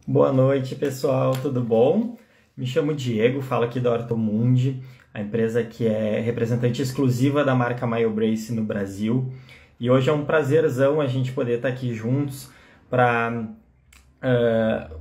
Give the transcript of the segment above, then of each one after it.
Boa noite, pessoal, tudo bom? Me chamo Diego, falo aqui da Ortomundi, a empresa que é representante exclusiva da marca MyoBrace no Brasil. E hoje é um prazerzão a gente poder estar aqui juntos para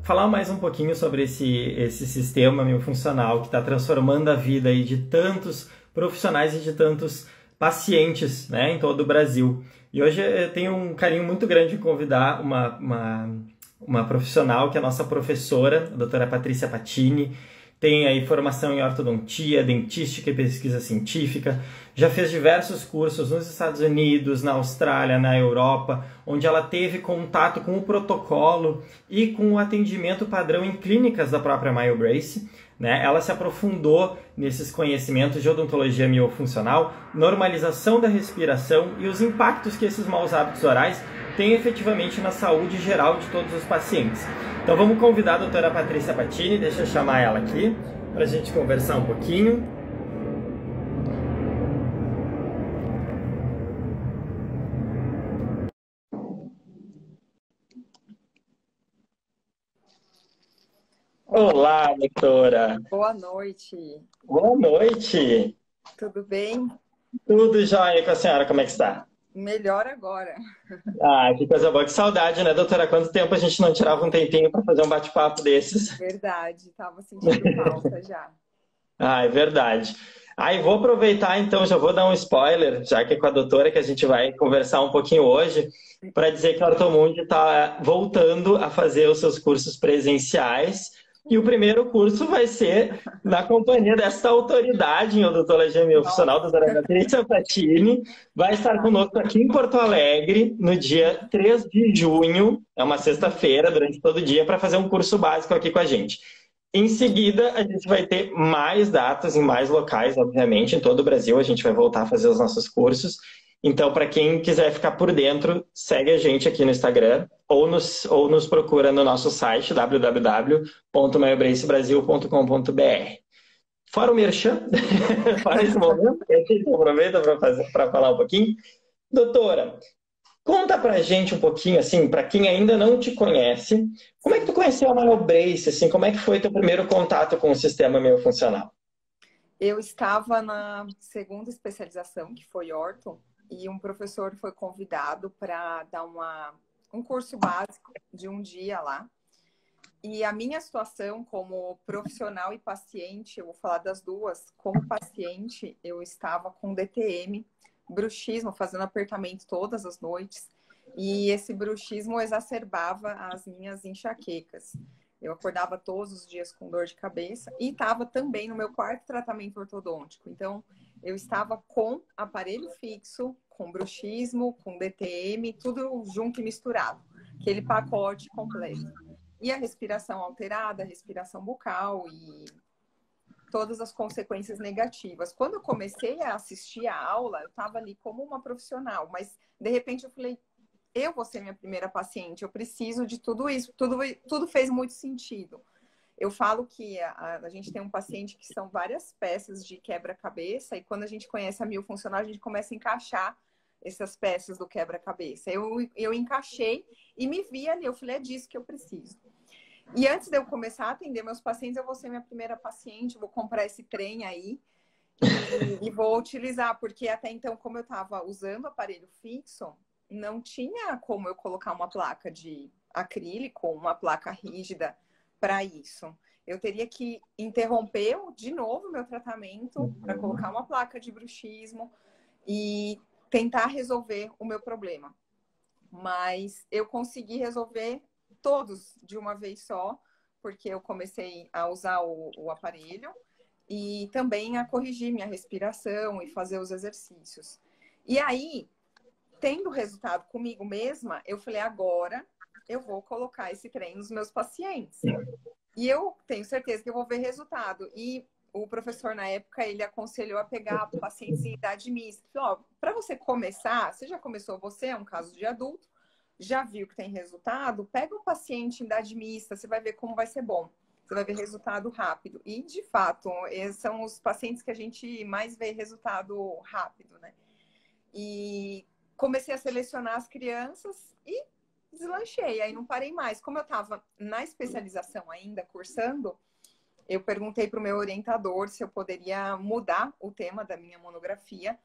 falar mais um pouquinho sobre esse sistema miofuncional que está transformando a vida aí de tantos profissionais e de tantos pacientes, né, em todo o Brasil. E hoje eu tenho um carinho muito grande de convidar uma profissional que é a nossa professora, a doutora Patrícia Patini. Tem aí formação em ortodontia, dentística e pesquisa científica. Já fez diversos cursos nos Estados Unidos, na Austrália, na Europa, onde ela teve contato com o protocolo e com o atendimento padrão em clínicas da própria MyoBrace. Né? Ela se aprofundou nesses conhecimentos de odontologia miofuncional, normalização da respiração e os impactos que esses maus hábitos orais têm efetivamente na saúde geral de todos os pacientes. Então vamos convidar a doutora Patrícia Patini, deixa eu chamar ela aqui para a gente conversar um pouquinho. Olá, doutora. Boa noite. Boa noite. Tudo bem? Tudo jóia com a senhora, como é que está? Melhor agora. Ah, que coisa boa, que saudade, né, doutora? Quanto tempo a gente não tirava um tempinho para fazer um bate-papo desses? Verdade, estava sentindo falta já. Ah, é verdade. Aí vou aproveitar, então, já vou dar um spoiler, já que é com a doutora que a gente vai conversar um pouquinho hoje, para dizer que a Ortomundi está voltando a fazer os seus cursos presenciais. E o primeiro curso vai ser na companhia dessa autoridade em odontologia miofuncional, a doutora Patrícia Patini. Vai estar conosco aqui em Porto Alegre no dia 3 de junho, é uma sexta-feira, durante todo o dia, para fazer um curso básico aqui com a gente. Em seguida, a gente vai ter mais datas em mais locais, obviamente, em todo o Brasil. A gente vai voltar a fazer os nossos cursos. Então, para quem quiser ficar por dentro, segue a gente aqui no Instagram ou nos procura no nosso site www.myobracebrasil.com.br. Fora o merchan, fora esse momento, que a gente aproveita para falar um pouquinho. Doutora, conta pra gente um pouquinho, assim, para quem ainda não te conhece, como é que tu conheceu a MyoBrace, assim, como é que foi teu primeiro contato com o sistema miofuncional? Eu estava na segunda especialização, que foi orto, e um professor foi convidado para dar um curso básico de um dia lá. E a minha situação como profissional e paciente, eu vou falar das duas. Como paciente, eu estava com DTM, bruxismo, fazendo apertamento todas as noites. E esse bruxismo exacerbava as minhas enxaquecas. Eu acordava todos os dias com dor de cabeça e estava também no meu quarto tratamento ortodôntico. Então, eu estava com aparelho fixo, com bruxismo, com DTM, tudo junto e misturado. Aquele pacote completo. E a respiração alterada, a respiração bucal e todas as consequências negativas. Quando eu comecei a assistir a aula, eu estava ali como uma profissional, mas de repente eu falei, eu vou ser minha primeira paciente, eu preciso de tudo isso, tudo fez muito sentido. Eu falo que a gente tem um paciente que são várias peças de quebra-cabeça e quando a gente conhece a miofuncional, a gente começa a encaixar essas peças do quebra-cabeça. Eu encaixei e me vi ali, eu falei, é disso que eu preciso. E antes de eu começar a atender meus pacientes, eu vou ser minha primeira paciente, vou comprar esse trem aí e vou utilizar, porque até então, como eu estava usando aparelho fixo, não tinha como eu colocar uma placa de acrílico, uma placa rígida para isso. Eu teria que interromper de novo o meu tratamento para colocar uma placa de bruxismo e tentar resolver o meu problema. Mas eu consegui resolver todos de uma vez só, porque eu comecei a usar o aparelho e também a corrigir minha respiração e fazer os exercícios. E aí, tendo resultado comigo mesma, eu falei, agora eu vou colocar esse treino nos meus pacientes. E eu tenho certeza que eu vou ver resultado. E o professor, na época, ele aconselhou a pegar pacientes em idade mista. Falou, para você começar, você já começou, você é um caso de adulto, já viu que tem resultado, pega um paciente em idade mista, você vai ver como vai ser bom. Você vai ver resultado rápido. E, de fato, esses são os pacientes que a gente mais vê resultado rápido, né? E comecei a selecionar as crianças e deslanchei, aí não parei mais. Como eu estava na especialização ainda, cursando, eu perguntei para o meu orientador se eu poderia mudar o tema da minha monografia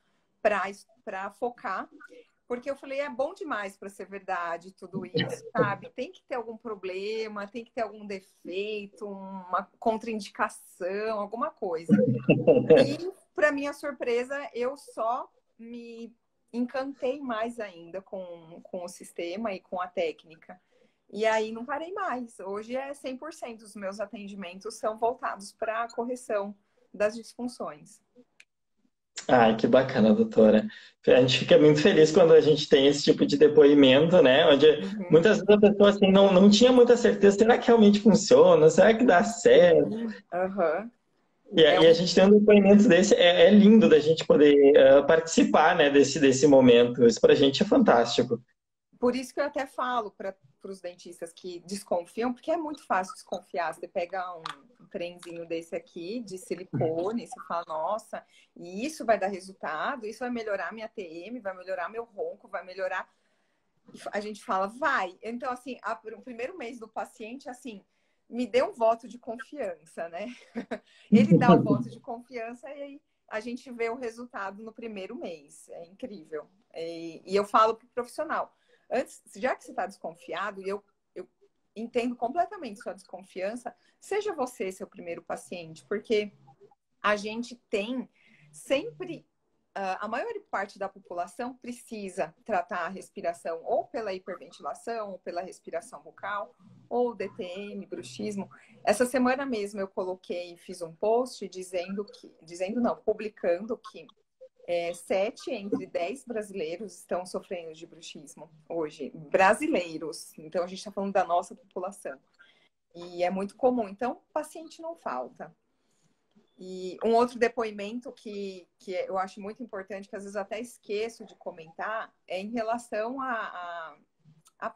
para focar, porque eu falei, é bom demais para ser verdade tudo isso, sabe? Tem que ter algum problema, tem que ter algum defeito, uma contraindicação, alguma coisa. E, para minha surpresa, eu só me encantei mais ainda com o sistema e com a técnica. E aí não parei mais. Hoje é 100% dos meus atendimentos são voltados para a correção das disfunções. Ai, que bacana, doutora. A gente fica muito feliz quando a gente tem esse tipo de depoimento, né? Onde Uhum. muitas vezes a pessoa assim, não tinha muita certeza, será que realmente funciona? Será que dá certo? Sim. Aham. É E a gente tem um depoimento desse, é lindo da gente poder participar, né, desse momento. Isso pra gente é fantástico. Por isso que eu até falo para os dentistas que desconfiam, porque é muito fácil desconfiar. Você pega um trenzinho desse aqui, de silicone, você fala, nossa, e isso vai dar resultado, isso vai melhorar minha TM, vai melhorar meu ronco, vai melhorar. A gente fala, vai. Então, assim, o primeiro mês do paciente, assim, me dê um voto de confiança, né? Ele dá o voto de confiança e aí a gente vê o resultado no primeiro mês. É incrível. E eu falo para o profissional, antes, já que você está desconfiado, e eu entendo completamente sua desconfiança, seja você seu primeiro paciente, porque a gente tem sempre a maior parte da população precisa tratar a respiração ou pela hiperventilação, ou pela respiração bucal, ou DTM, bruxismo. Essa semana mesmo eu coloquei, fiz um post publicando que 7 entre 10 brasileiros estão sofrendo de bruxismo hoje. Brasileiros. Então a gente está falando da nossa população. E é muito comum. Então, paciente não falta. E um outro depoimento que eu acho muito importante, que às vezes eu até esqueço de comentar, é em relação à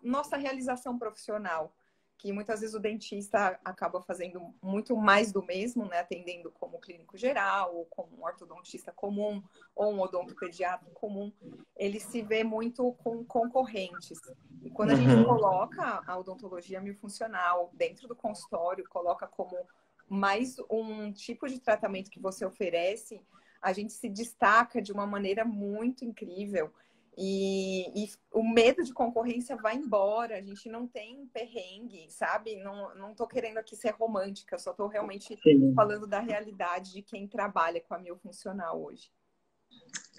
nossa realização profissional, que muitas vezes o dentista acaba fazendo muito mais do mesmo, né? Atendendo como clínico geral, ou como um ortodontista comum, ou um odontopediatra comum. Ele se vê muito com concorrentes. E quando a gente Uhum. coloca a odontologia miofuncional dentro do consultório, coloca como mais um tipo de tratamento que você oferece, a gente se destaca de uma maneira muito incrível. E o medo de concorrência vai embora, a gente não tem perrengue, sabe? Não tô querendo aqui ser romântica, eu só tô realmente Sim. falando da realidade de quem trabalha com a miofuncional hoje.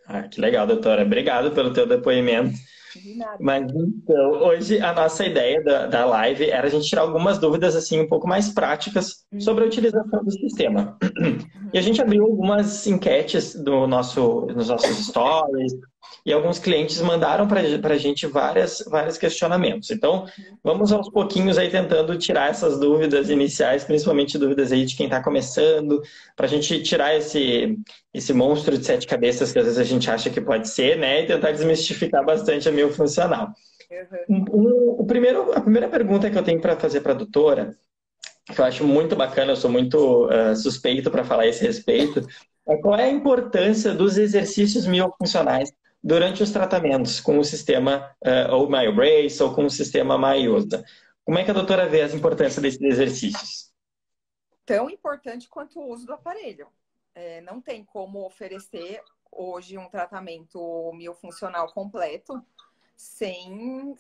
Ah, que legal, doutora. Obrigado pelo teu depoimento. De nada. Mas então, hoje a nossa ideia da live era a gente tirar algumas dúvidas assim um pouco mais práticas sobre a Uhum, utilização do sistema. E a uhum, gente abriu algumas enquetes nos nossos stories e alguns clientes mandaram para a gente vários questionamentos. Então, uhum. vamos aos pouquinhos aí tentando tirar essas dúvidas iniciais, principalmente dúvidas aí de quem está começando, para a gente tirar esse monstro de 7 cabeças que às vezes a gente acha que pode ser, né? E tentar desmistificar bastante a miofuncional. Uhum. A primeira pergunta que eu tenho para fazer para a doutora, que eu acho muito bacana, eu sou muito suspeito para falar a esse respeito, é qual é a importância dos exercícios miofuncionais durante os tratamentos com o sistema ou MyoBrace ou com o sistema MyOSA. Como é que a doutora vê a importância desses exercícios? Tão importante quanto o uso do aparelho. Não tem como oferecer hoje um tratamento miofuncional completo sem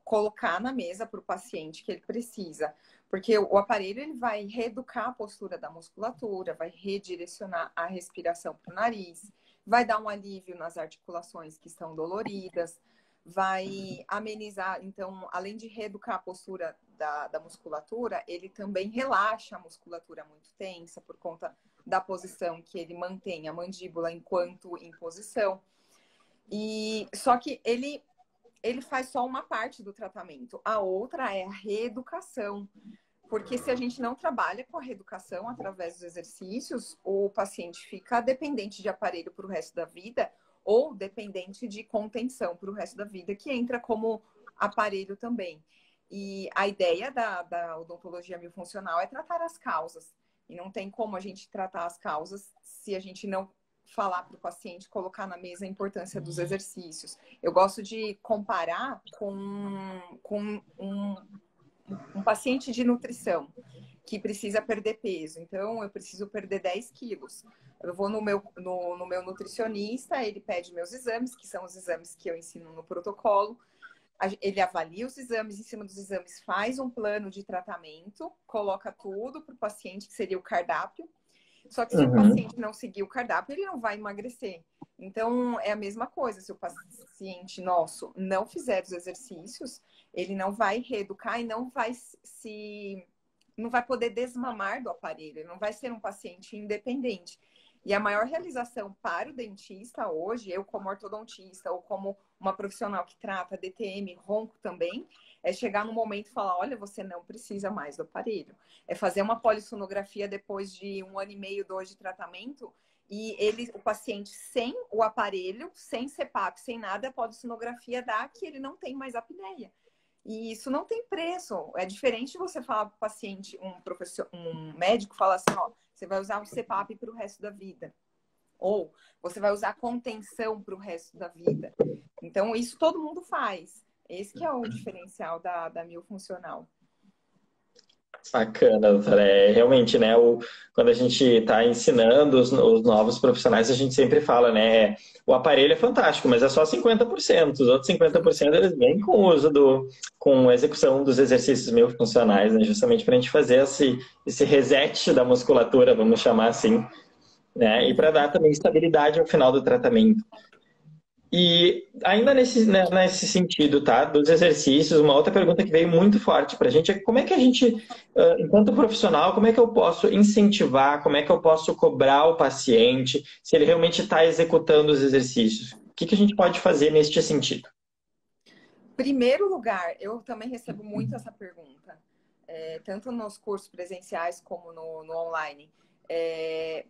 colocar na mesa para o paciente que ele precisa. Porque o aparelho ele vai reeducar a postura da musculatura, vai redirecionar a respiração para o nariz, vai dar um alívio nas articulações que estão doloridas, vai amenizar. Então, além de reeducar a postura da musculatura, ele também relaxa a musculatura muito tensa por conta da posição que ele mantém a mandíbula enquanto em posição. E só que ele faz só uma parte do tratamento. A outra é a reeducação. Porque se a gente não trabalha com a reeducação através dos exercícios, o paciente fica dependente de aparelho para o resto da vida ou dependente de contenção para o resto da vida, que entra como aparelho também. E a ideia da odontologia miofuncional é tratar as causas. E não tem como a gente tratar as causas se a gente não falar para o paciente, colocar na mesa a importância dos exercícios. Eu gosto de comparar com um paciente de nutrição que precisa perder peso. Então, eu preciso perder 10 quilos. Eu vou no meu nutricionista, ele pede meus exames, que são os exames que eu ensino no protocolo. Ele avalia os exames, em cima dos exames faz um plano de tratamento, coloca tudo para o paciente, que seria o cardápio. Só que se o paciente não seguir o cardápio, ele não vai emagrecer. Então, é a mesma coisa. Se o paciente nosso não fizer os exercícios, ele não vai reeducar e não vai poder desmamar do aparelho. Ele não vai ser um paciente independente. E a maior realização para o dentista hoje, eu como ortodontista ou como uma profissional que trata DTM, ronco também, é chegar no momento e falar, olha, você não precisa mais do aparelho. É fazer uma polissonografia depois de 1 ano e meio, 2 de tratamento, e o paciente sem o aparelho, sem CPAP, sem nada, a polissonografia dá que ele não tem mais apneia. E isso não tem preço. É diferente de você falar para o paciente, um médico fala assim, ó, você vai usar o CPAP para o resto da vida. Ou você vai usar contenção para o resto da vida. Então, isso todo mundo faz. Esse que é o diferencial da miofuncional. Bacana, doutora. Realmente, né, quando a gente está ensinando os novos profissionais, a gente sempre fala, né, o aparelho é fantástico, mas é só 50%. Os outros 50% eles vêm com o uso com a execução dos exercícios miofuncionais, né, justamente para a gente fazer esse reset da musculatura, vamos chamar assim, né, e para dar também estabilidade ao final do tratamento. E ainda nesse sentido, tá? Dos exercícios, uma outra pergunta que veio muito forte para a gente é como é que a gente, enquanto profissional, como é que eu posso incentivar, como é que eu posso cobrar o paciente se ele realmente está executando os exercícios? O que a gente pode fazer neste sentido? Primeiro lugar, eu também recebo muito essa pergunta, tanto nos cursos presenciais como no online.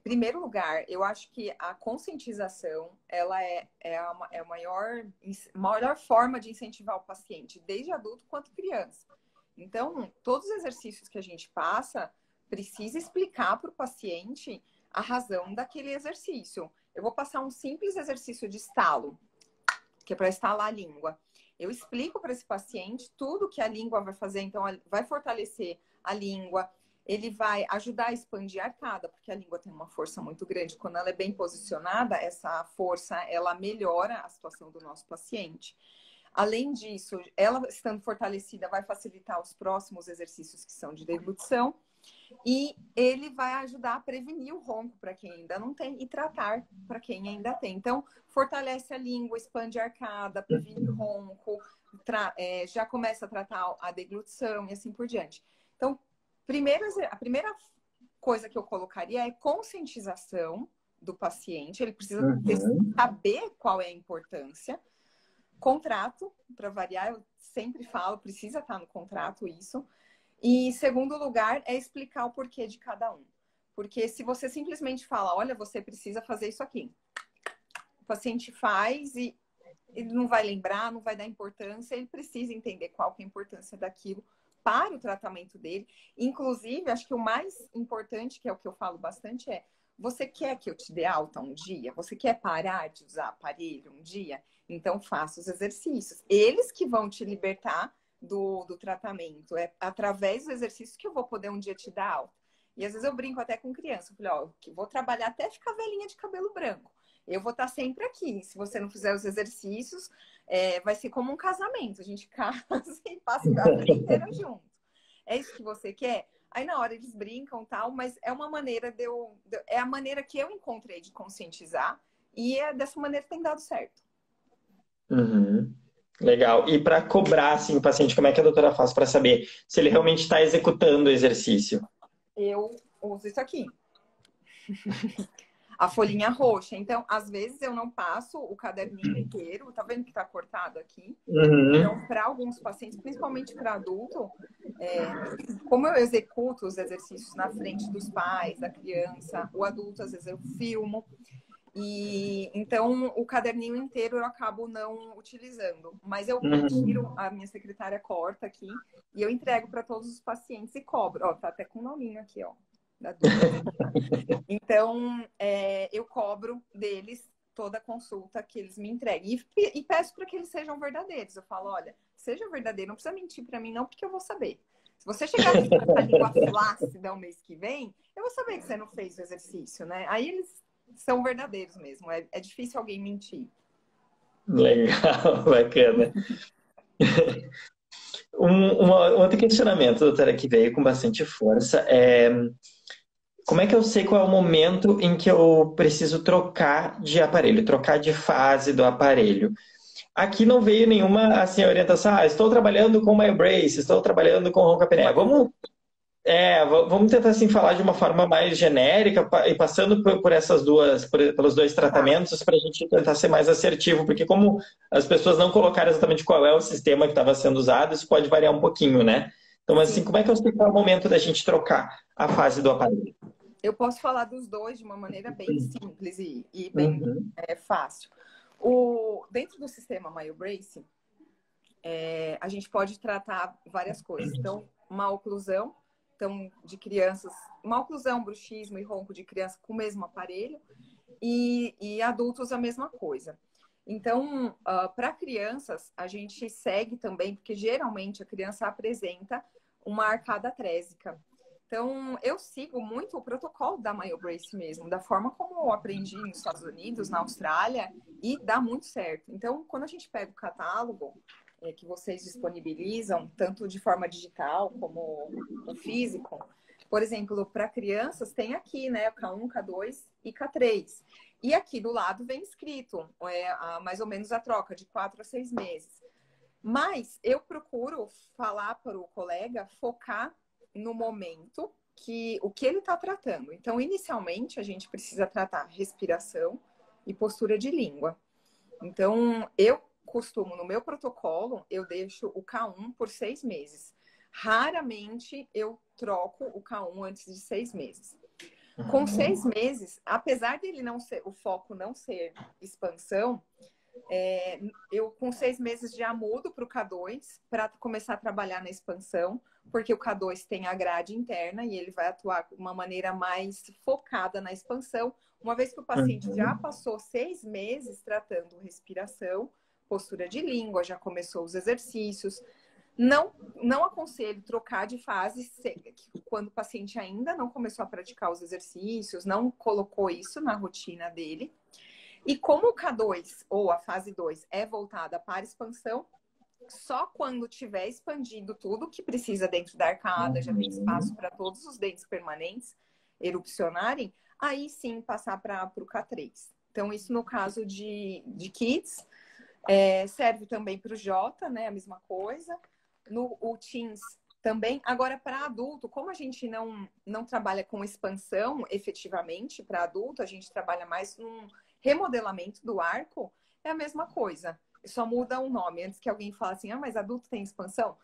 Primeiro lugar, eu acho que a conscientização ela é a maior forma de incentivar o paciente, desde adulto quanto criança. Então, todos os exercícios que a gente passa, precisa explicar para o paciente a razão daquele exercício. Eu vou passar um simples exercício de estalo, que é para estalar a língua. Eu explico para esse paciente tudo que a língua vai fazer, então vai fortalecer a língua, ele vai ajudar a expandir a arcada, porque a língua tem uma força muito grande. Quando ela é bem posicionada, essa força, ela melhora a situação do nosso paciente. Além disso, ela estando fortalecida, vai facilitar os próximos exercícios que são de deglutição. E ele vai ajudar a prevenir o ronco para quem ainda não tem e tratar para quem ainda tem. Então, fortalece a língua, expande a arcada, previne o ronco, já começa a tratar a deglutição e assim por diante. Então, a primeira coisa que eu colocaria é conscientização do paciente. Ele precisa saber qual é a importância. Contrato, para variar, eu sempre falo, precisa estar no contrato isso. E segundo lugar, é explicar o porquê de cada um. Porque se você simplesmente fala, olha, você precisa fazer isso aqui. O paciente faz e ele não vai lembrar, não vai dar importância, ele precisa entender qual que é a importância daquilo para o tratamento dele. Inclusive, acho que o mais importante, que é o que eu falo bastante, é você quer que eu te dê alta um dia? Você quer parar de usar aparelho um dia? Então, faça os exercícios. Eles que vão te libertar do tratamento. É através dos exercícios que eu vou poder um dia te dar alta. E às vezes eu brinco até com criança. Eu falei, ó, que vou trabalhar até ficar velhinha de cabelo branco. Eu vou estar sempre aqui. Se você não fizer os exercícios, vai ser como um casamento. A gente casa e passa a vida inteira junto. É isso que você quer? Aí na hora eles brincam e tal, mas é uma maneira é a maneira que eu encontrei de conscientizar e é dessa maneira que tem dado certo. Legal. E para cobrar assim, o paciente, como é que a doutora faz para saber se ele realmente está executando o exercício? Eu uso isso aqui. A folhinha roxa. Então, às vezes eu não passo o caderninho inteiro. Tá vendo que tá cortado aqui? Então, para alguns pacientes, principalmente para adulto, como eu executo os exercícios na frente dos pais, da criança, o adulto, às vezes eu filmo. E então o caderninho inteiro eu acabo não utilizando. Mas eu tiro, a minha secretária corta aqui e eu entrego para todos os pacientes e cobro. Ó, tá até com o nominho aqui, ó. da dúvida. Então, eu cobro deles toda a consulta que eles me entreguem. E peço para que eles sejam verdadeiros. Eu falo, olha, seja verdadeiro, não precisa mentir para mim não, porque eu vou saber. Se você chegar aqui com a língua flácida o mês que vem, eu vou saber que você não fez o exercício, né? Aí eles são verdadeiros mesmo. É difícil alguém mentir. Legal, bacana. Um outro questionamento, doutora, que veio com bastante força é como é que eu sei qual é o momento em que eu preciso trocar de aparelho, trocar de fase do aparelho? Aqui não veio nenhuma assim, orientação. Ah, estou trabalhando com MyoBrace, estou trabalhando com ronca-apneia. Vamos tentar assim, falar de uma forma mais genérica e passando por essas pelos dois tratamentos para a gente tentar ser mais assertivo, porque como as pessoas não colocaram exatamente qual é o sistema que estava sendo usado, isso pode variar um pouquinho, né? Então, assim, como é que eu sei qual é o momento da gente trocar a fase do aparelho? Eu posso falar dos dois de uma maneira bem simples e bem fácil. Dentro do sistema MyoBrace, a gente pode tratar várias coisas. Então, uma oclusão, então, de crianças, uma oclusão, bruxismo e ronco de criança com o mesmo aparelho, e adultos a mesma coisa. Então, para crianças, a gente segue também, porque geralmente a criança apresenta uma arcada trésica. Então, eu sigo muito o protocolo da MyoBrace mesmo, da forma como eu aprendi nos Estados Unidos, na Austrália, e dá muito certo. Então, quando a gente pega o catálogo que vocês disponibilizam, tanto de forma digital como o físico, por exemplo, para crianças tem aqui, né, K1, K2 e K3. E aqui do lado vem escrito, mais ou menos a troca, de 4 a 6 meses. Mas eu procuro falar para o colega focar no momento o que ele está tratando. Então, inicialmente, a gente precisa tratar respiração e postura de língua. Então, eu costumo, no meu protocolo, eu deixo o K1 por 6 meses. Raramente eu troco o K1 antes de 6 meses. Com 6 meses, apesar dele não ser, o foco não ser expansão, eu com 6 meses já mudo para o K2 para começar a trabalhar na expansão, porque o K2 tem a grade interna e ele vai atuar de uma maneira mais focada na expansão, uma vez que o paciente já passou 6 meses tratando respiração, postura de língua, já começou os exercícios. Não aconselho trocar de fase quando o paciente ainda não começou a praticar os exercícios, não colocou isso na rotina dele. E como o K2, ou a fase 2, é voltada para expansão, só quando tiver expandido tudo que precisa dentro da arcada, já tem espaço para todos os dentes permanentes erupcionarem, aí sim passar para o K3. Então, isso no caso de kids, serve também para o J, né? A mesma coisa. O teens também. Agora, para adulto, como a gente não trabalha com expansão efetivamente para adulto, a gente trabalha mais num remodelamento do arco, é a mesma coisa. Só muda o nome. Antes que alguém fale assim, mas adulto tem expansão?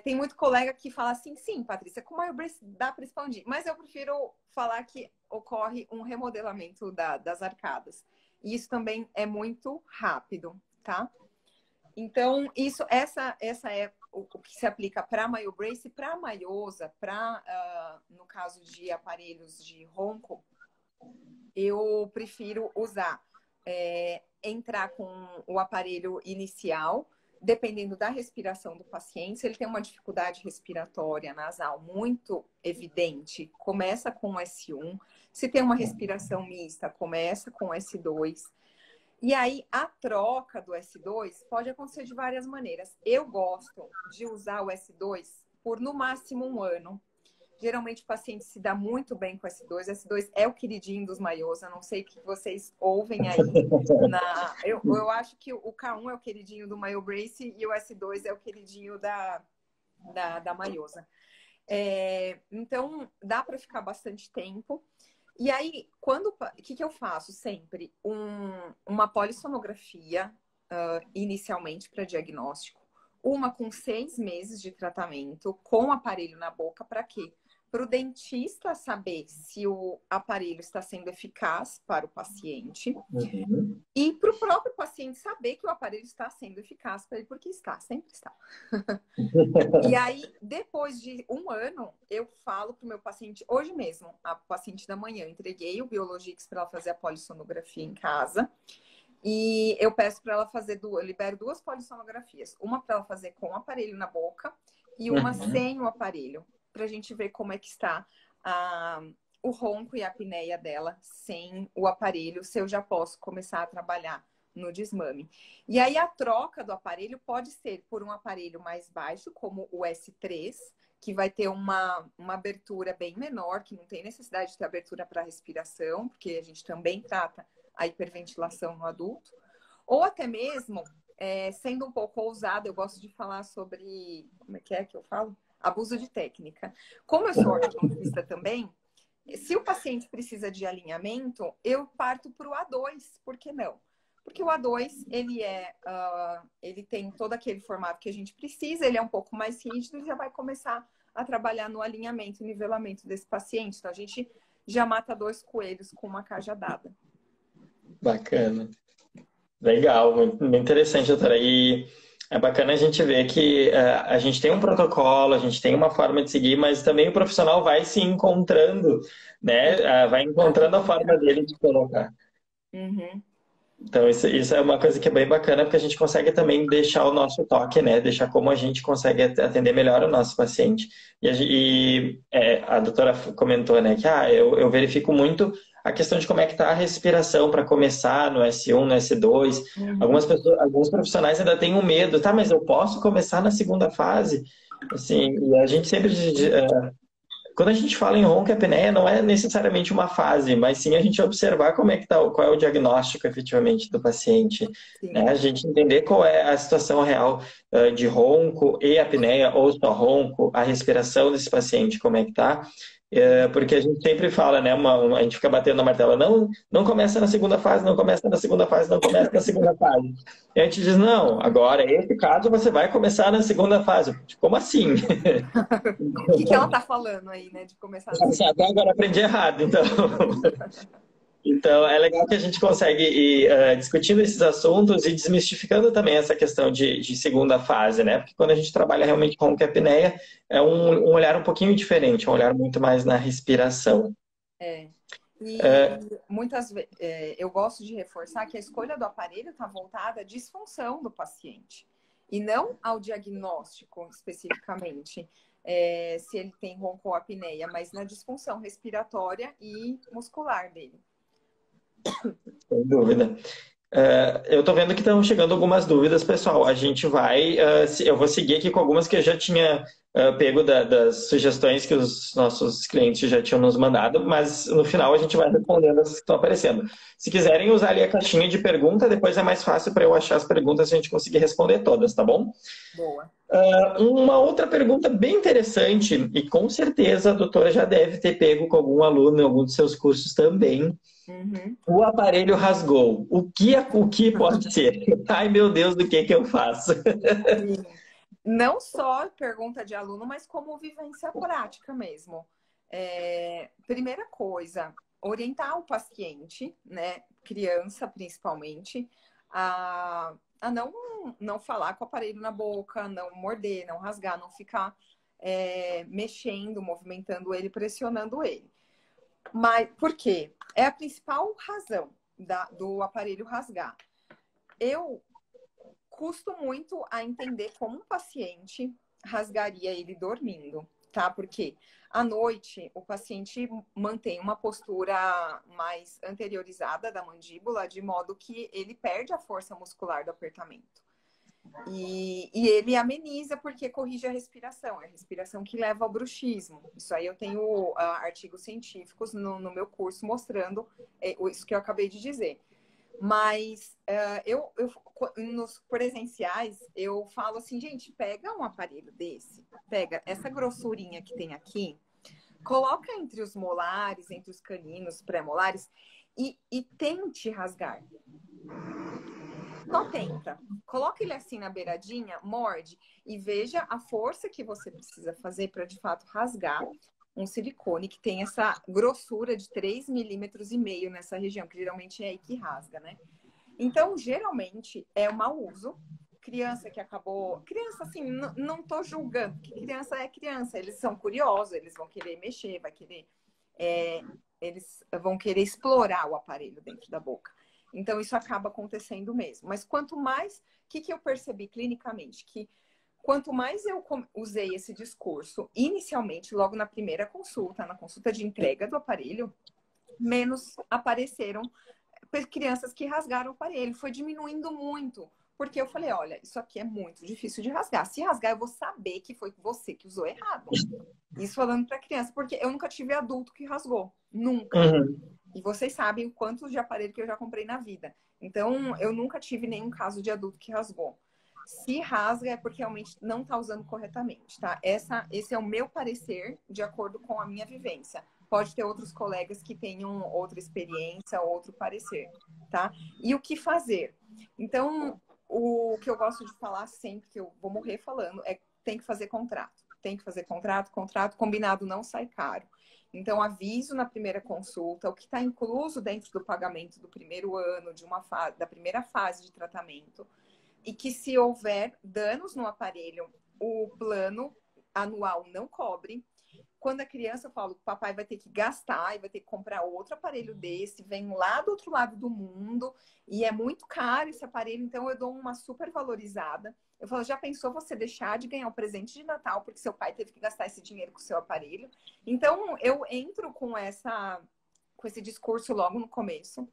Tem muito colega que fala assim, sim, Patrícia, com MyoBrace dá para expandir. Mas eu prefiro falar que ocorre um remodelamento das arcadas. E isso também é muito rápido, tá? Então, essa é o que se aplica para a MyoBrace, para a Myosa, no caso de aparelhos de ronco, eu prefiro usar, entrar com o aparelho inicial, dependendo da respiração do paciente. Se ele tem uma dificuldade respiratória nasal muito evidente, começa com o S1. Se tem uma respiração mista, começa com o S2. E aí, a troca do S2 pode acontecer de várias maneiras. Eu gosto de usar o S2 por, no máximo, 1 ano. Geralmente, o paciente se dá muito bem com o S2. O S2 é o queridinho dos Myosa. Não sei o que vocês ouvem aí. Eu acho que o K1 é o queridinho do MyoBrace e o S2 é o queridinho da Myosa. Então, dá para ficar bastante tempo. E aí, o que eu faço sempre? Uma polissonografia inicialmente para diagnóstico. uma com 6 meses de tratamento, com o aparelho na boca, para quê? Para o dentista saber se o aparelho está sendo eficaz para o paciente e para o próprio paciente saber que o aparelho está sendo eficaz para ele, porque está, sempre está. E aí, depois de 1 ano, eu falo para o meu paciente, hoje mesmo, a paciente da manhã, eu entreguei o Biologix para ela fazer a polissonografia em casa. E eu peço para ela fazer, eu libero 2 polissonografias. Uma para ela fazer com o aparelho na boca e uma sem o aparelho. Para a gente ver como é que está o ronco e a apneia dela sem o aparelho, se eu já posso começar a trabalhar no desmame. E aí a troca do aparelho pode ser por um aparelho mais baixo, como o S3, que vai ter uma abertura bem menor, que não tem necessidade de ter abertura para respiração, porque a gente também trata a hiperventilação no adulto. Ou até mesmo, sendo um pouco ousada, eu gosto de falar sobre, como é que eu falo? Abuso de técnica. Como eu sou ortodontista também, se o paciente precisa de alinhamento, eu parto para o A2, por que não? Porque o A2, ele tem todo aquele formato que a gente precisa, ele é um pouco mais rígido e já vai começar a trabalhar no alinhamento e nivelamento desse paciente. Então, a gente já mata 2 coelhos com uma cajadada. Bacana. Legal, muito interessante, doutora. E é bacana a gente ver que a gente tem um protocolo, a gente tem uma forma de seguir, mas também o profissional vai se encontrando, né? Vai encontrando a forma dele de colocar. Então, isso é uma coisa que é bem bacana, porque a gente consegue também deixar o nosso toque, né? Deixar como a gente consegue atender melhor o nosso paciente. E a doutora comentou, né, que eu verifico muito a questão de como é que está a respiração para começar no S1, no S2. Alguns profissionais ainda têm um medo, tá, mas eu posso começar na segunda fase? Assim, e a gente sempre... Quando a gente fala em ronco e apneia, não é necessariamente uma fase, mas sim a gente observar como é que tá, qual é o diagnóstico efetivamente do paciente, né? A gente entender qual é a situação real de ronco e apneia, ou só ronco, a respiração desse paciente, como é que tá. Porque a gente sempre fala, né? A gente fica batendo na martela, não começa na segunda fase, não começa na segunda fase, não começa na segunda fase. E a gente diz, não, agora, esse caso você vai começar na segunda fase. Como assim? O que ela tá falando aí, né? De começar na segunda. Até agora aprendi errado, então. Então, é legal que a gente consegue ir discutindo esses assuntos e desmistificando também essa questão de segunda fase, né? Porque quando a gente trabalha realmente com apneia, é um olhar um pouquinho diferente, um olhar muito mais na respiração. E muitas vezes eu gosto de reforçar que a escolha do aparelho está voltada à disfunção do paciente e não ao diagnóstico especificamente, se ele tem ronco ou apneia, mas na disfunção respiratória e muscular dele. Sem dúvida. Eu estou vendo que estão chegando algumas dúvidas, pessoal. A gente vai... eu vou seguir aqui com algumas que eu já tinha pego das sugestões que os nossos clientes já tinham nos mandado, mas no final a gente vai respondendo as que estão aparecendo. Se quiserem usar ali a caixinha de pergunta, depois é mais fácil para eu achar as perguntas e a gente conseguir responder todas, tá bom? Boa. Uma outra pergunta bem interessante, e com certeza a doutora já deve ter pego com algum aluno em algum dos seus cursos também. O aparelho rasgou. O que pode ser? Ai, meu Deus, do que eu faço? Sim. Não só pergunta de aluno, mas como vivência prática mesmo. Primeira coisa, orientar o paciente, né, criança principalmente, a não falar com o aparelho na boca, não morder, não rasgar, não ficar mexendo, movimentando ele, pressionando ele. Mas por quê? É a principal razão do aparelho rasgar. Eu custo muito a entender como um paciente rasgaria ele dormindo, tá? Porque à noite o paciente mantém uma postura mais anteriorizada da mandíbula, de modo que ele perde a força muscular do apertamento. E ele ameniza porque corrige a respiração. É a respiração que leva ao bruxismo. Isso aí eu tenho artigos científicos no meu curso mostrando isso que eu acabei de dizer. Mas nos presenciais eu falo assim, gente, pega um aparelho desse, pega essa grossurinha que tem aqui, coloca entre os molares, entre os caninos pré-molares e tente rasgar. Só tenta. Coloca ele assim na beiradinha, morde e veja a força que você precisa fazer para de fato rasgar um silicone que tem essa grossura de 3,5 mm nessa região, que geralmente é aí que rasga, né? Então, geralmente, é um mau uso. Criança que acabou... Criança, assim, não tô julgando, porque criança é criança. Eles são curiosos, eles vão querer mexer, eles vão querer explorar o aparelho dentro da boca. Então, isso acaba acontecendo mesmo. Mas quanto mais... O que eu percebi clinicamente? Que quanto mais eu usei esse discurso, inicialmente, logo na primeira consulta, na consulta de entrega do aparelho, menos apareceram crianças que rasgaram o aparelho. Foi diminuindo muito. Porque eu falei, olha, isso aqui é muito difícil de rasgar. Se rasgar, eu vou saber que foi você que usou errado. Isso falando para criança, porque eu nunca tive adulto que rasgou. Nunca. Uhum. E vocês sabem o quanto de aparelho que eu já comprei na vida. Então, eu nunca tive nenhum caso de adulto que rasgou. Se rasga é porque realmente não está usando corretamente, tá? Esse é o meu parecer de acordo com a minha vivência. Pode ter outros colegas que tenham outra experiência, outro parecer, tá? E o que fazer? Então, o que eu gosto de falar sempre, que eu vou morrer falando, é tem que fazer contrato. Tem que fazer contrato combinado não sai caro. Então, aviso na primeira consulta, o que está incluso dentro do pagamento do primeiro ano, da primeira fase de tratamento, e que se houver danos no aparelho, o plano anual não cobre. Quando a criança, eu falo que o papai vai ter que gastar e vai ter que comprar outro aparelho desse, vem lá do outro lado do mundo, e é muito caro esse aparelho, então eu dou uma super valorizada. Eu falo, já pensou você deixar de ganhar o presente de Natal porque seu pai teve que gastar esse dinheiro com o seu aparelho? Então, eu entro com esse discurso logo no começo.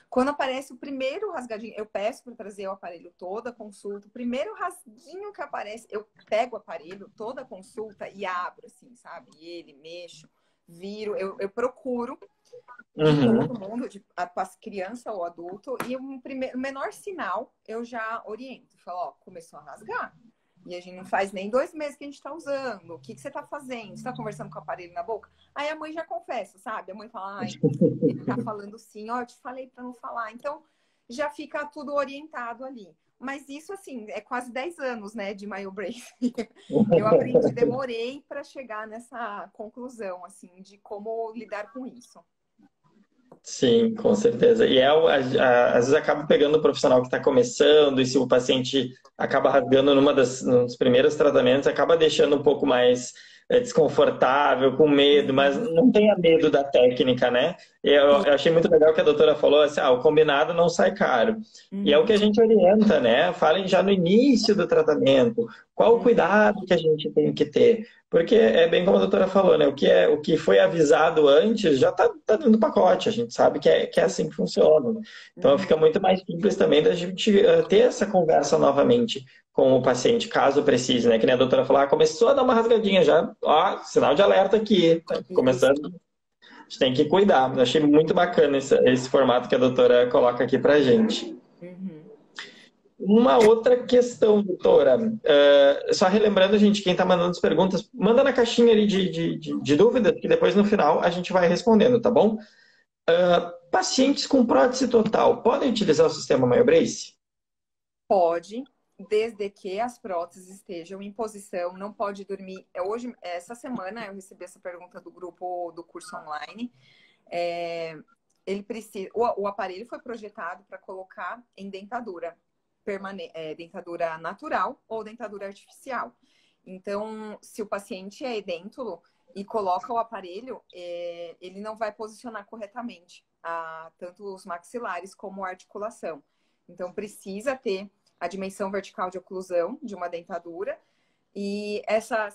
Quando aparece o primeiro rasgadinho, eu peço para trazer o aparelho toda a consulta. O primeiro rasguinho que aparece, eu pego o aparelho, toda a consulta e abro, assim, sabe? E ele, mexo, viro. Eu procuro de todo mundo, as criança ou adulto, e o menor sinal eu já oriento. Falo, ó, começou a rasgar. E a gente não faz nem 2 meses que a gente tá usando. O que você tá fazendo? Você tá conversando com o aparelho na boca? Aí a mãe já confessa, sabe? A mãe fala, ai, ele tá falando sim, ó, eu te falei pra não falar. Então, já fica tudo orientado ali. Mas isso, assim, é quase 10 anos, né, de MyoBrace. Eu aprendi, demorei para chegar nessa conclusão, assim, de como lidar com isso. Sim, com certeza. E às vezes acaba pegando o profissional que está começando, e se o paciente acaba rasgando nos primeiros tratamentos, acaba deixando um pouco mais desconfortável, com medo, mas não tenha medo da técnica, né? Eu achei muito legal que a doutora falou assim, o combinado não sai caro. E é o que a gente orienta, né? Falem já no início do tratamento, qual o cuidado que a gente tem que ter. Porque é bem como a doutora falou, né? O que foi avisado antes já está dentro do pacote, a gente sabe que é assim que funciona. Então fica muito mais simples também da gente ter essa conversa novamente com o paciente, caso precise, né? Que nem a doutora falou, começou a dar uma rasgadinha já, sinal de alerta aqui, tá começando, a gente tem que cuidar. Eu achei muito bacana esse formato que a doutora coloca aqui pra gente. Uma outra questão, doutora, só relembrando, gente, quem está mandando as perguntas, manda na caixinha ali de dúvidas, que depois no final a gente vai respondendo, tá bom? Pacientes com prótese total, podem utilizar o sistema MyoBrace? Pode, desde que as próteses estejam em posição, não pode dormir. Essa semana eu recebi essa pergunta do grupo do curso online. Ele precisa, o aparelho foi projetado para colocar em dentadura dentadura natural ou dentadura artificial. Então, se o paciente é edêntulo e coloca o aparelho, ele não vai posicionar corretamente tanto os maxilares como a articulação. Então, precisa ter a dimensão vertical de oclusão de uma dentadura. E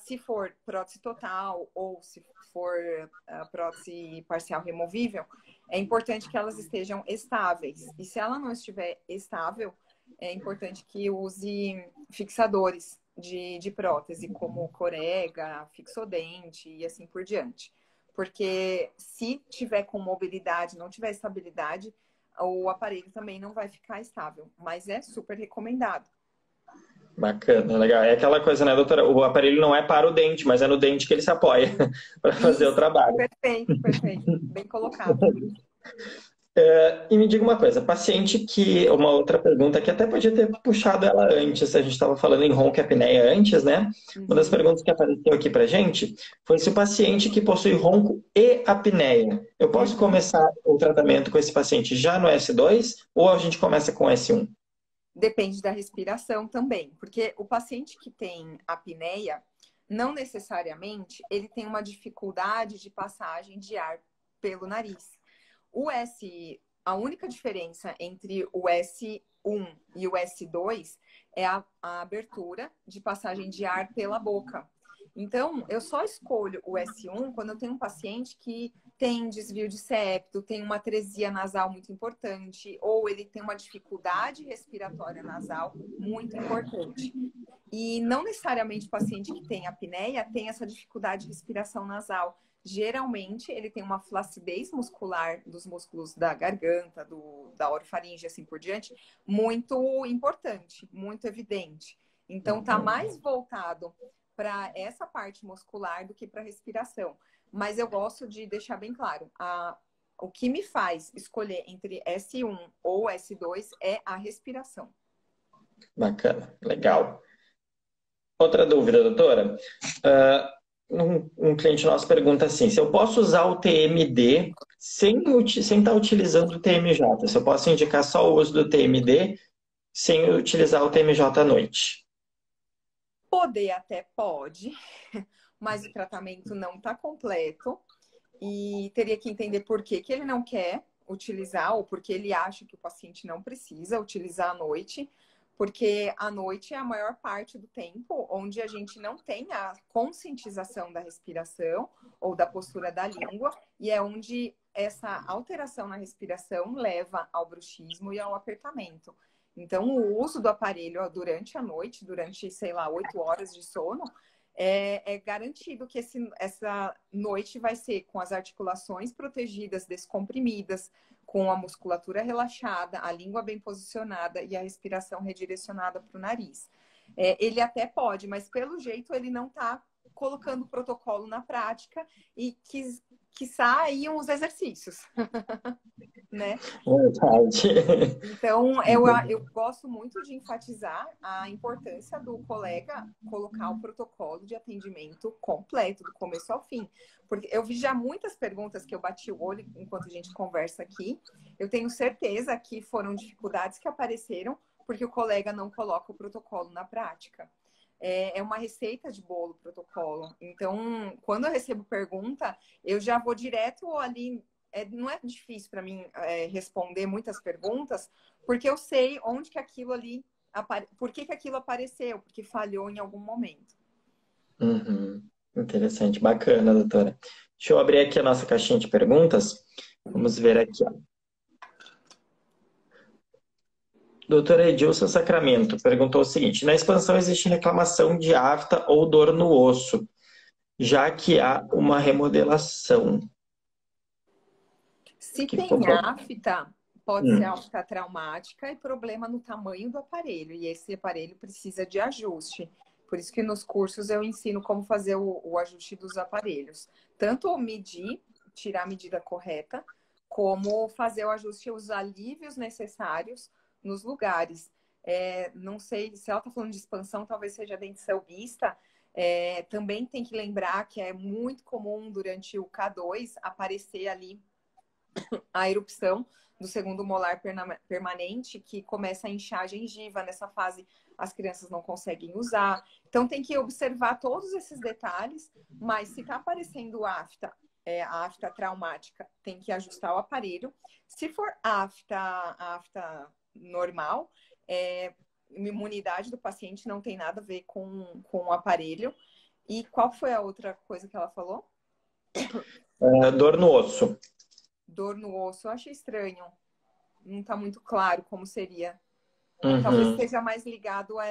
se for prótese total ou se for prótese parcial removível, é importante que elas estejam estáveis. E se ela não estiver estável, é importante que use fixadores de prótese, como corega, fixodente e assim por diante. Porque se tiver com mobilidade, não tiver estabilidade, o aparelho também não vai ficar estável. Mas é super recomendado. Bacana, legal. É aquela coisa, né, doutora? O aparelho não é para o dente, mas é no dente que ele se apoia para fazer o trabalho. Perfeito, perfeito. Bem colocado. E me diga uma coisa, paciente que, uma outra pergunta que até podia ter puxado ela antes, a gente estava falando em ronco e apneia antes, né? Uma das Uhum. perguntas que apareceu aqui pra gente foi se o paciente que possui ronco e apneia, eu posso Uhum. começar o tratamento com esse paciente já no S2 ou a gente começa com S1? Depende da respiração também, porque o paciente que tem apneia, não necessariamente ele tem uma dificuldade de passagem de ar pelo nariz. A única diferença entre o S1 e o S2 é a abertura de passagem de ar pela boca. Então, eu só escolho o S1 quando eu tenho um paciente que tem desvio de septo, tem uma atresia nasal muito importante, ou ele tem uma dificuldade respiratória nasal muito importante. E não necessariamente o paciente que tem apneia tem essa dificuldade de respiração nasal. Geralmente, ele tem uma flacidez muscular dos músculos da garganta, da orofaringe, assim por diante, muito importante, muito evidente. Então, tá mais voltado para essa parte muscular do que para a respiração. Mas eu gosto de deixar bem claro, o que me faz escolher entre S1 ou S2 é a respiração. Bacana, legal. Outra dúvida, doutora. Ah, um cliente nosso pergunta assim: se eu posso usar o TMD sem estar utilizando o TMJ, se eu posso indicar só o uso do TMD sem utilizar o TMJ à noite? Poder até pode, mas o tratamento não está completo e teria que entender por que que ele não quer utilizar ou porque ele acha que o paciente não precisa utilizar à noite, porque à noite é a maior parte do tempo onde a gente não tem a conscientização da respiração ou da postura da língua e é onde essa alteração na respiração leva ao bruxismo e ao apertamento. Então, o uso do aparelho durante a noite, durante, sei lá, 8 horas de sono, é garantido que essa noite vai ser com as articulações protegidas, descomprimidas, com a musculatura relaxada, a língua bem posicionada e a respiração redirecionada para o nariz. Ele até pode, mas pelo jeito ele não está colocando o protocolo na prática e quiçá aí uns exercícios, né? Verdade. Então, eu gosto muito de enfatizar a importância do colega colocar o protocolo de atendimento completo, do começo ao fim. Porque eu vi já muitas perguntas que eu bati o olho enquanto a gente conversa aqui. Eu tenho certeza que foram dificuldades que apareceram porque o colega não coloca o protocolo na prática. É uma receita de bolo, o protocolo. Então, quando eu recebo pergunta, eu já vou direto ali. Não é difícil para mim responder muitas perguntas, porque eu sei onde que aquilo ali, por que que aquilo apareceu, porque falhou em algum momento. Uhum. Interessante, bacana, doutora. Deixa eu abrir aqui a nossa caixinha de perguntas. Vamos ver aqui, ó. Doutora Edilson Sacramento perguntou o seguinte: na expansão existe reclamação de afta ou dor no osso, já que há uma remodelação. Se Que tem ficou... afta, pode ser Hum, afta traumática e problema no tamanho do aparelho, e esse aparelho precisa de ajuste. Por isso que nos cursos eu ensino como fazer o ajuste dos aparelhos. Tanto medir, tirar a medida correta, como fazer o ajuste, os alívios necessários nos lugares. Não sei, se ela está falando de expansão, talvez seja dentição mista. Também tem que lembrar que é muito comum durante o K2 aparecer ali a erupção do segundo molar permanente, que começa a inchar a gengiva. Nessa fase, as crianças não conseguem usar. Então, tem que observar todos esses detalhes, mas se está aparecendo afta, a afta traumática, tem que ajustar o aparelho. Se for afta normal, imunidade do paciente não tem nada a ver com o aparelho. E qual foi a outra coisa que ela falou? dor no osso. Dor no osso, eu achei estranho. Não está muito claro como seria. Talvez Uhum, esteja mais ligado a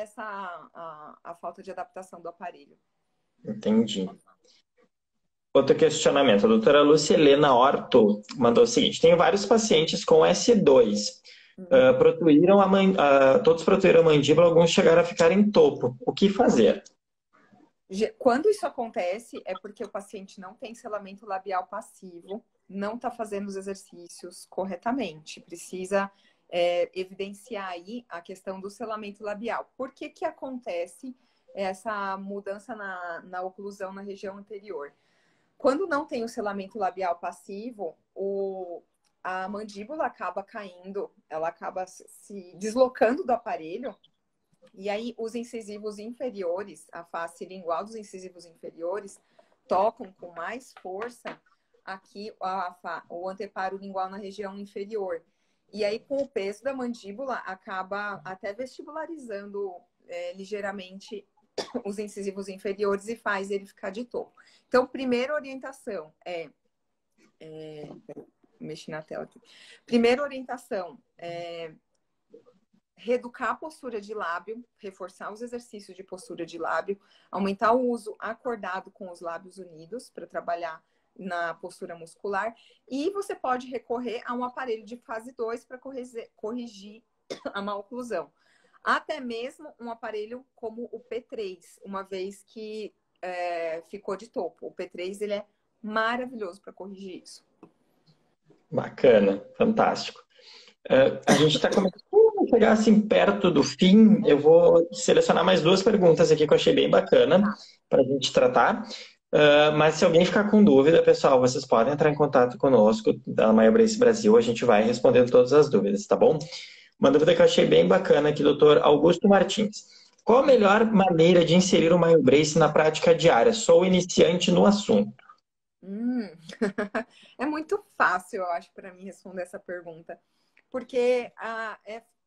a falta de adaptação do aparelho. entendi. Outro questionamento. A doutora Lucilena Orto mandou o seguinte: tenho vários pacientes com S2. Uhum. Todos protuíram a mandíbula, alguns chegaram a ficar em topo. O que fazer? Quando isso acontece, é porque o paciente não tem selamento labial passivo não está fazendo os exercícios corretamente. Precisa evidenciar aí a questão do selamento labial. Por que que acontece essa mudança na oclusão na região anterior? Quando não tem o selamento labial passivo, a mandíbula acaba caindo, ela acaba se deslocando do aparelho, e aí os incisivos inferiores, a face lingual dos incisivos inferiores, tocam com mais força aqui o anteparo lingual na região inferior. E aí, com o peso da mandíbula, acaba até vestibularizando ligeiramente os incisivos inferiores e faz ele ficar de topo. Então, primeira orientação mexi na tela aqui. Primeira orientação reeducar a postura de lábio, reforçar os exercícios de postura de lábio, aumentar o uso acordado com os lábios unidos para trabalhar na postura muscular, e você pode recorrer a um aparelho de fase 2 para corrigir a maloclusão. Até mesmo um aparelho como o P3, uma vez que ficou de topo. O P3 ele é maravilhoso para corrigir isso. Bacana, fantástico. A gente está começando a chegar assim perto do fim. Eu vou selecionar mais 2 perguntas aqui que eu achei bem bacana para a gente tratar. Mas se alguém ficar com dúvida, pessoal, vocês podem entrar em contato conosco da MyoBrace Brasil. A gente vai respondendo todas as dúvidas, tá bom? Uma dúvida que eu achei bem bacana aqui, doutor Augusto Martins. Qual a melhor maneira de inserir o MyoBrace na prática diária? Sou iniciante no assunto. É muito fácil, eu acho, para mim responder essa pergunta. Porque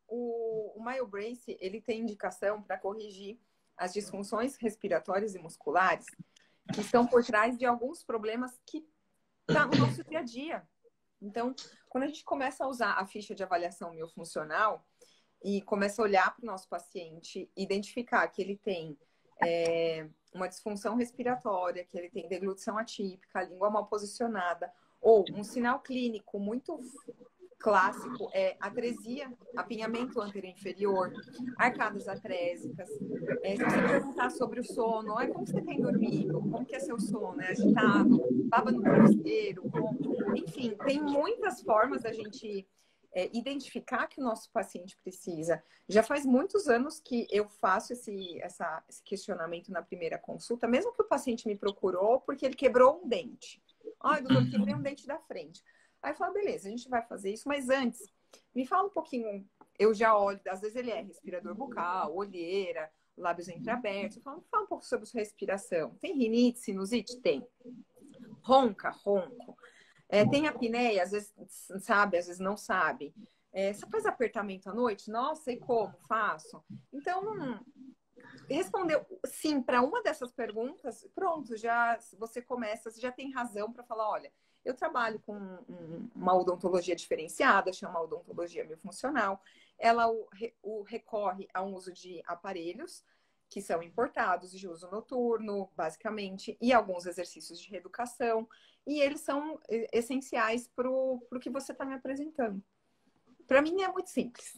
o MyoBrace, ele tem indicação para corrigir as disfunções respiratórias e musculares que estão por trás de alguns problemas que estão no nosso dia a dia. Então, quando a gente começa a usar a ficha de avaliação miofuncional e começa a olhar para o nosso paciente, identificar que ele tem uma disfunção respiratória, que ele tem deglutição atípica, a língua mal posicionada, ou um sinal clínico muito clássico é atresia, apinhamento anterior-inferior, arcadas atrésicas. Se você perguntar sobre o sono, como você tem dormido? Como que é seu sono? É agitado? Baba no travesseiro? Enfim, tem muitas formas da gente identificar que o nosso paciente precisa. Já faz muitos anos que eu faço esse questionamento na primeira consulta, mesmo que o paciente me procurou porque ele quebrou um dente. Doutor, quebrei um dente da frente. Aí eu falo, beleza, a gente vai fazer isso, mas antes, me fala um pouquinho, eu já olho, às vezes ele é respirador bucal, olheira, lábios entreabertos, eu falo, fala um pouco sobre sua respiração. Tem rinite, sinusite? Tem. Ronco. Tem apneia, às vezes sabe, às vezes não sabe. Você faz apertamento à noite? Nossa, e como? Faço. Então, respondeu sim para uma dessas perguntas, pronto, já você começa, você já tem razão para falar, olha, eu trabalho com uma odontologia diferenciada, chama odontologia miofuncional. Ela recorre a um uso de aparelhos que são importados de uso noturno, basicamente, e alguns exercícios de reeducação. E eles são essenciais para o que você está me apresentando. Para mim é muito simples.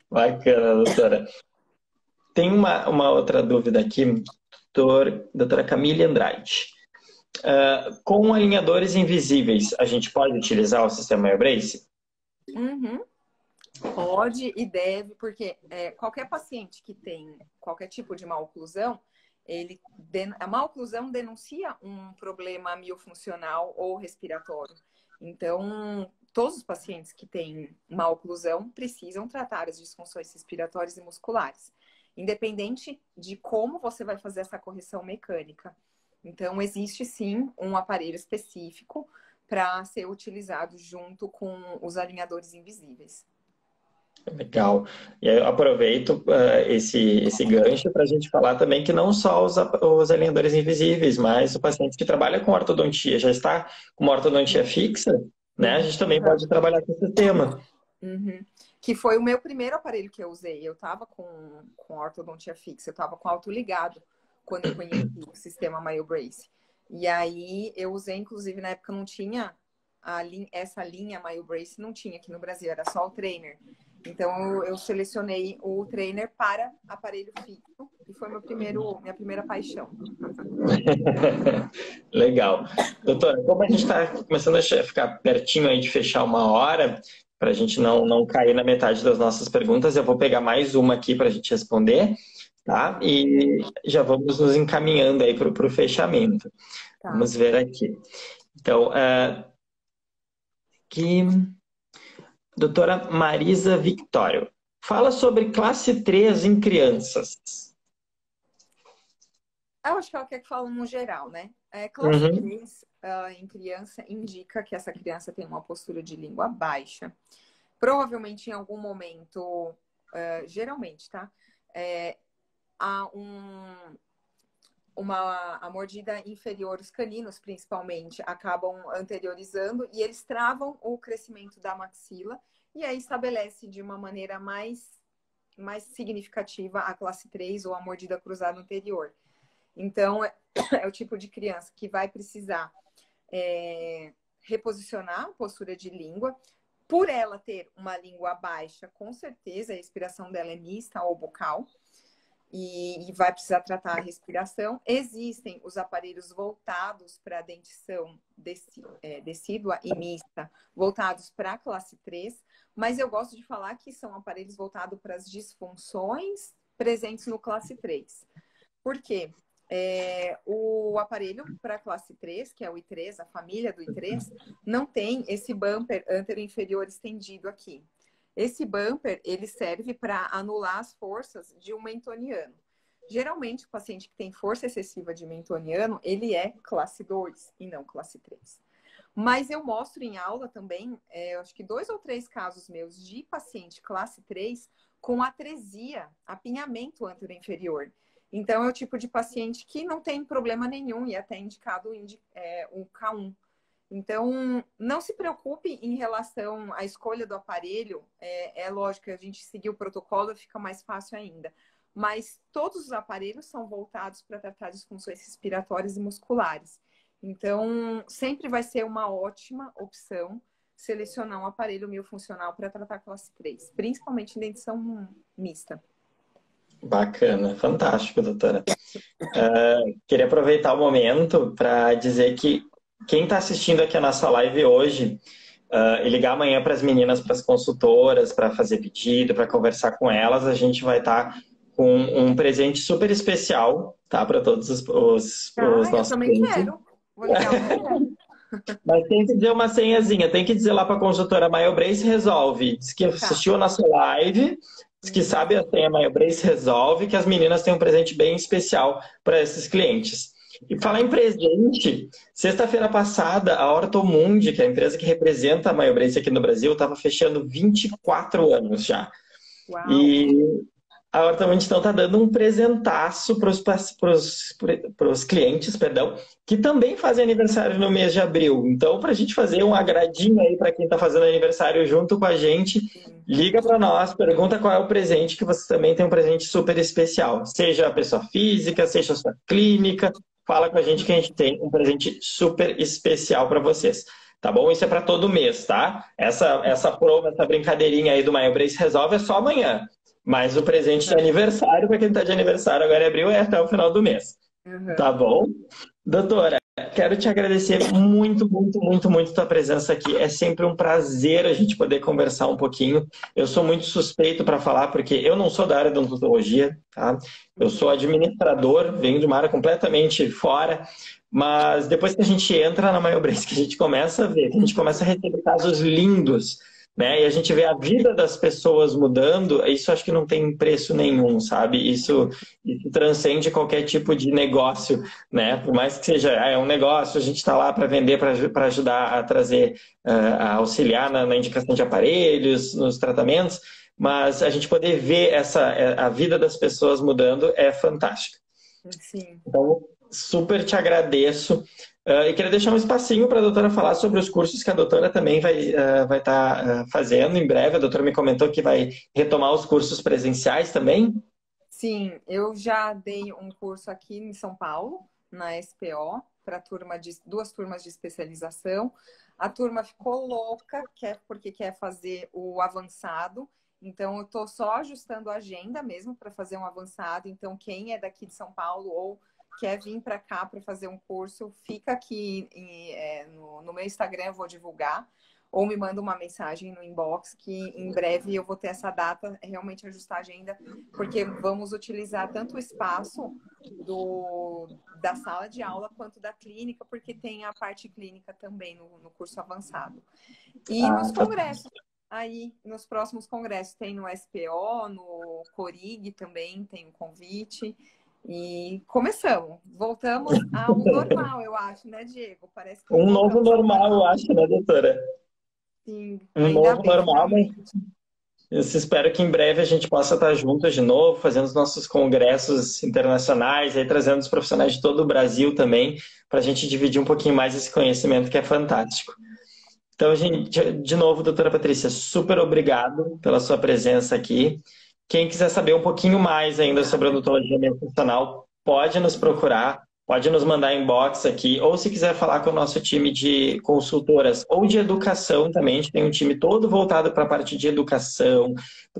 Bacana, doutora. Tem uma outra dúvida aqui, doutora Camille Andrade. Com alinhadores invisíveis, a gente pode utilizar o sistema MyoBrace? Pode e deve, porque qualquer paciente que tem qualquer tipo de maloclusão, a maloclusão denuncia um problema miofuncional ou respiratório. Então, todos os pacientes que têm maloclusão precisam tratar as disfunções respiratórias e musculares, independente de como você vai fazer essa correção mecânica. Então, existe sim um aparelho específico para ser utilizado junto com os alinhadores invisíveis. Legal. E eu aproveito esse gancho para a gente falar também que não só os alinhadores invisíveis, mas o paciente que trabalha com ortodontia, já está com uma ortodontia fixa, né? A gente também pode trabalhar com esse sistema. Que foi o meu primeiro aparelho que eu usei. Eu estava com ortodontia fixa, eu estava com autoligado quando eu conheci o sistema MyoBrace. E aí eu usei, inclusive, na época não tinha essa linha MyoBrace, não tinha aqui no Brasil, era só o trainer. Então eu selecionei o trainer para aparelho fixo e que foi minha primeira paixão. Legal. Doutora, como a gente está começando a ficar pertinho aí de fechar 1 hora, para a gente não cair na metade das nossas perguntas, eu vou pegar mais uma aqui para a gente responder, tá? E já vamos nos encaminhando aí para o fechamento. Tá. Vamos ver aqui. Então, aqui, doutora Marisa Victório, fala sobre classe 3 em crianças. Eu acho que ela quer que fale no geral, né? Classe 3 em criança indica que essa criança tem uma postura de língua baixa. Provavelmente em algum momento, geralmente, tá? Há a mordida inferior, os caninos principalmente, acabam anteriorizando e eles travam o crescimento da maxila e aí estabelece de uma maneira mais significativa a classe 3 ou a mordida cruzada anterior. Então, é o tipo de criança que vai precisar reposicionar a postura de língua. Por ela ter uma língua baixa, com certeza a expiração dela é mista ou bucal. E vai precisar tratar a respiração. Existem os aparelhos voltados para a dentição decídua e mista, voltados para a classe 3, mas eu gosto de falar que são aparelhos voltados para as disfunções presentes no classe 3. Por quê? O aparelho para a classe 3, que é o I3, a família do I3, não tem esse bumper anteroinferior estendido aqui. Esse bumper, ele serve para anular as forças de um mentoniano. Geralmente, o paciente que tem força excessiva de mentoniano, ele é classe 2 e não classe 3. Mas eu mostro em aula também, acho que 2 ou 3 casos meus de paciente classe 3 com atresia, apinhamento anteroinferior. Então, é o tipo de paciente que não tem problema nenhum e até indicado um K1. Então, não se preocupe em relação à escolha do aparelho. É lógico que a gente seguir o protocolo fica mais fácil ainda. Mas todos os aparelhos são voltados para tratar disfunções respiratórias e musculares. Então, sempre vai ser uma ótima opção selecionar um aparelho miofuncional para tratar classe 3, principalmente em dentição mista. Bacana, fantástico, doutora. Queria aproveitar o momento para dizer que quem está assistindo aqui a nossa live hoje e ligar amanhã para as meninas, para as consultoras, para fazer pedido, para conversar com elas, a gente vai estar com um presente super especial, tá? Para todos os nossos eu também clientes. Quero. Vou ligar amanhã. Mas tem que dizer uma senhazinha, tem que dizer lá para a consultora MyoBrace resolve. Diz que assistiu a nossa live, diz que sabe a senha MyoBrace resolve, que as meninas têm um presente bem especial para esses clientes. E falar em presente, sexta-feira passada, a Ortomundi, que é a empresa que representa a MyoBrace aqui no Brasil, estava fechando 24 anos já. Uau. E a Ortomundi, então, está dando um presentaço para os clientes, perdão, que também fazem aniversário no mês de abril. Então, para a gente fazer um agradinho aí para quem está fazendo aniversário junto com a gente, liga para nós, pergunta qual é o presente, que você também tem um presente super especial. Seja a pessoa física, seja a sua clínica, fala com a gente que a gente tem um presente super especial para vocês. Tá bom? Isso é para todo mês, tá? Essa prova, essa brincadeirinha aí do MyoBrace Resolve é só amanhã. Mas o presente de aniversário, para quem está de aniversário agora em abril, é até o final do mês. Tá bom? Doutora, quero te agradecer muito, muito, muito, muito a tua presença aqui. É sempre um prazer a gente poder conversar um pouquinho. Eu sou muito suspeito para falar, porque eu não sou da área de odontologia, tá? Eu sou administrador, venho de uma área completamente fora. Mas depois que a gente entra na MyoBrace, que a gente começa a ver, que a gente começa a receber casos lindos, né? E a gente vê a vida das pessoas mudando, isso acho que não tem preço nenhum, sabe? Isso transcende qualquer tipo de negócio, né? Por mais que seja um negócio, a gente está lá para vender, para ajudar a trazer, a auxiliar na indicação de aparelhos, nos tratamentos, mas a gente poder ver a vida das pessoas mudando é fantástico. Sim. Então, super te agradeço. E queria deixar um espacinho para a doutora falar sobre os cursos que a doutora também vai estar fazendo em breve. A doutora me comentou que vai retomar os cursos presenciais também. Sim, eu já dei um curso aqui em São Paulo, na SPO, para 2 turmas de especialização. A turma ficou louca, porque quer fazer o avançado. Então, eu estou só ajustando a agenda mesmo para fazer um avançado. Então, quem é daqui de São Paulo ou quer vir para cá para fazer um curso, fica aqui no meu Instagram, eu vou divulgar. Ou me manda uma mensagem no inbox que em breve eu vou ter essa data, realmente ajustar a agenda, porque vamos utilizar tanto o espaço da sala de aula quanto da clínica, porque tem a parte clínica também no curso avançado. E nos congressos, aí nos próximos congressos tem no SPO, no Corig também tem um convite. E começamos, voltamos ao normal, eu acho, né, Diego? Parece que Um novo normal, eu acho, né, doutora? Sim, Um novo normal, mas eu espero que em breve a gente possa estar juntos de novo, fazendo os nossos congressos internacionais, aí trazendo os profissionais de todo o Brasil também, para a gente dividir um pouquinho mais esse conhecimento que é fantástico. Então, gente, de novo, doutora Patrícia, super obrigado pela sua presença aqui. Quem quiser saber um pouquinho mais ainda sobre odontologia funcional, pode nos procurar, pode nos mandar inbox aqui, ou se quiser falar com o nosso time de consultoras ou de educação também, a gente tem um time todo voltado para a parte de educação,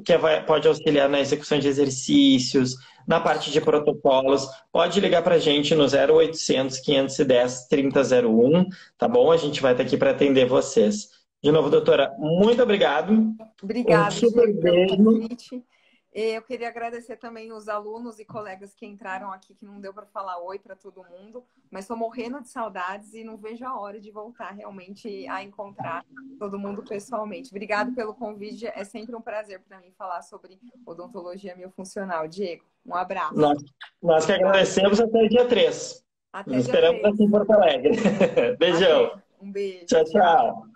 que pode auxiliar na execução de exercícios, na parte de protocolos, pode ligar para a gente no 0800 510 3001, tá bom? A gente vai estar aqui para atender vocês. De novo, doutora, muito obrigado. Obrigada, um super Diego, beijo. pelo convite. Eu queria agradecer também os alunos e colegas que entraram aqui, que não deu para falar oi para todo mundo, mas estou morrendo de saudades e não vejo a hora de voltar realmente a encontrar todo mundo pessoalmente. Obrigado pelo convite, é sempre um prazer para mim falar sobre odontologia miofuncional. Diego, um abraço. Nós que agradecemos até o dia 3. Até Nos dia esperamos 3. aqui em Porto Alegre. Beijão. Um beijo. Tchau, tchau.